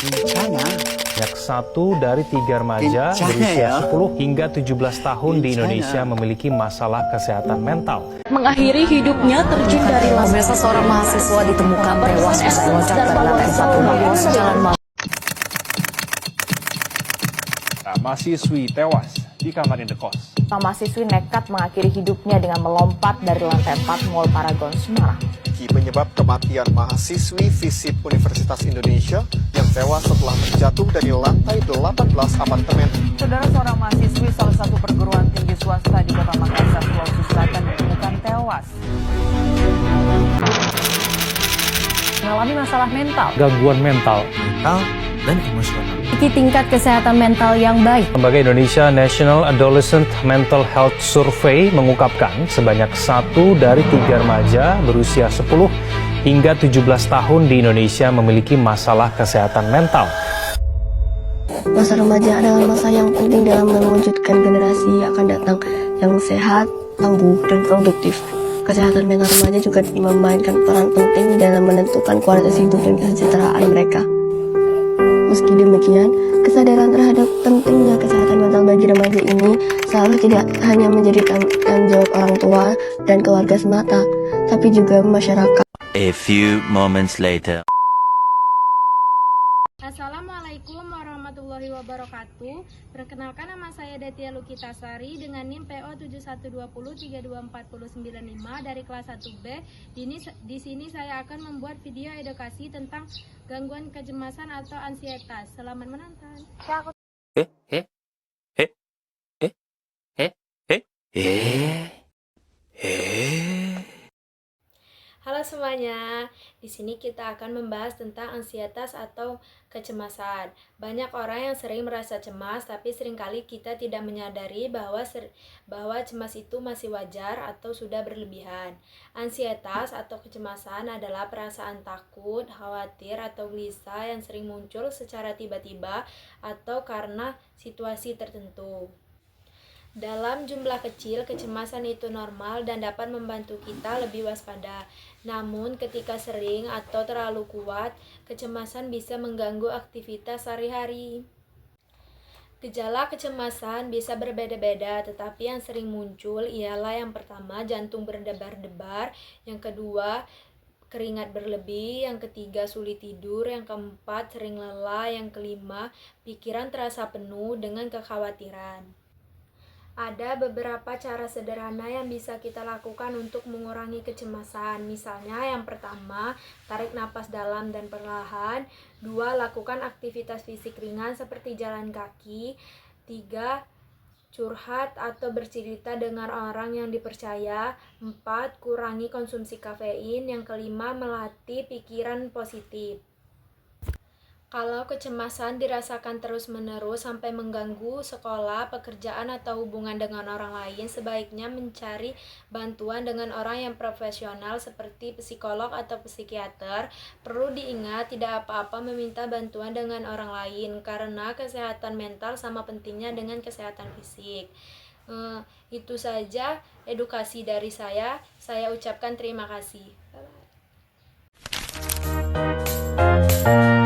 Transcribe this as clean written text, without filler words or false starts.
Bencana. Banyak 1 dari 3 remaja berusia 10 hingga 17 tahun di Indonesia memiliki masalah kesehatan mental. Mengakhiri hidupnya terjun dari Pemirsa, seorang mahasiswa ditemukan tewas usai loncat dari lantai 4 rumah kos Jalan Mahasiswi tewas di kamar indekos. Mahasiswi nekat mengakhiri hidupnya dengan melompat dari lantai 4 Mall Paragon Semarang. Penyebab kematian mahasiswi FISIP Universitas Indonesia yang tewas setelah terjatuh dari lantai 18 apartemen. Saudara, seorang mahasiswi salah satu perguruan tinggi swasta di Kota Makassar, Sulawesi Selatan ditemukan tewas. Mengalami masalah mental. Gangguan mental. Dan emosional. tingkat kesehatan mental yang baik. Lembaga Indonesia National Adolescent Mental Health Survey mengungkapkan sebanyak 1 dari 3 remaja berusia 10 hingga 17 tahun di Indonesia memiliki masalah kesehatan mental. Masa remaja adalah masa yang penting dalam mewujudkan generasi yang akan datang yang sehat, tangguh, dan produktif. Kesehatan mental remaja juga memainkan peran penting dalam menentukan kualitas hidup dan kesejahteraan mereka. Meski demikian, kesadaran terhadap pentingnya kesehatan mental bagi remaja ini seharusnya tidak hanya menjadi tanggung jawab orang tua dan keluarga semata, tapi juga masyarakat. A few moments later. Assalamualaikum warahmatullahi wabarakatuh. Perkenalkan, nama saya Datia Lukitasari dengan NIM PO 7120324095 dari kelas 1B. Di sini saya akan membuat video edukasi tentang gangguan kecemasan atau ansietas. Selamat menonton. Halo semuanya, di sini kita akan membahas tentang ansietas atau kecemasan. Banyak orang yang sering merasa cemas, tapi seringkali kita tidak menyadari bahwa cemas itu masih wajar atau sudah berlebihan. Ansietas atau kecemasan adalah perasaan takut, khawatir, atau gelisah yang sering muncul secara tiba-tiba atau karena situasi tertentu. Dalam jumlah kecil, kecemasan itu normal dan dapat membantu kita lebih waspada. Namun, ketika sering atau terlalu kuat, kecemasan bisa mengganggu aktivitas sehari-hari. Gejala kecemasan bisa berbeda-beda, tetapi yang sering muncul ialah yang pertama, jantung berdebar-debar, yang kedua, keringat berlebih, yang ketiga, sulit tidur, yang keempat, sering lelah, yang kelima, pikiran terasa penuh dengan kekhawatiran. Ada beberapa cara sederhana yang bisa kita lakukan untuk mengurangi kecemasan. Misalnya yang pertama, tarik napas dalam dan perlahan. 2. Lakukan aktivitas fisik ringan seperti jalan kaki. 3. Curhat atau bercerita dengan orang yang dipercaya. 4. Kurangi konsumsi kafein. Yang kelima, melatih pikiran positif. Kalau kecemasan dirasakan terus-menerus sampai mengganggu sekolah, pekerjaan, atau hubungan dengan orang lain, sebaiknya mencari bantuan dengan orang yang profesional seperti psikolog atau psikiater. Perlu diingat, tidak apa-apa meminta bantuan dengan orang lain, karena kesehatan mental sama pentingnya dengan kesehatan fisik. Itu saja edukasi dari saya ucapkan terima kasih. Bye-bye.